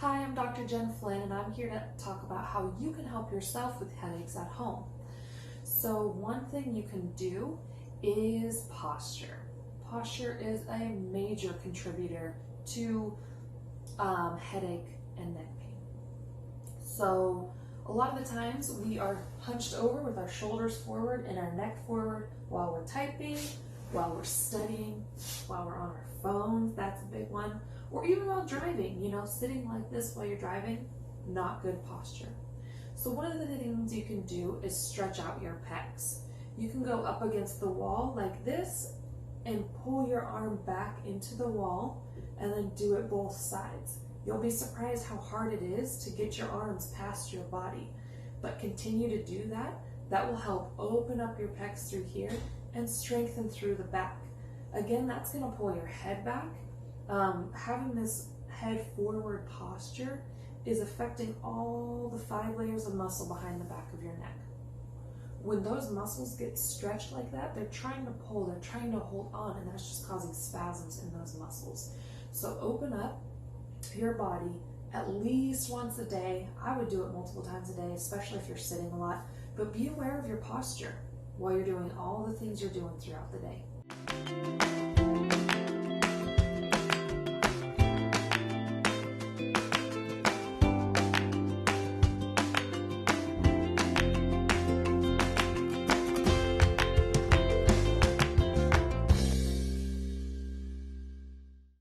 Hi, I'm Dr. Jenn Flynn, and I'm here to talk about how you can help yourself with headaches at home. So one thing you can do is posture. Posture is a major contributor to headache and neck pain. So a lot of the times we are hunched over with our shoulders forward and our neck forward while we're typing, while we're studying, while we're on our phones, that's a big one, or even while driving, sitting like this while you're driving, not good posture. So one of the things you can do is stretch out your pecs. You can go up against the wall like this and pull your arm back into the wall and then do it both sides. You'll be surprised how hard it is to get your arms past your body, but continue to do that. That will help open up your pecs through here and strengthen through the back. Again, that's going to pull your head back. Having this head forward posture is affecting all the 5 layers of muscle behind the back of your neck. When those muscles get stretched like that, they're trying to pull, they're trying to hold on, and that's just causing spasms in those muscles. So open up your body at least once a day. I would do it multiple times a day, especially if you're sitting a lot, but be aware of your posture while you're doing all the things you're doing throughout the day.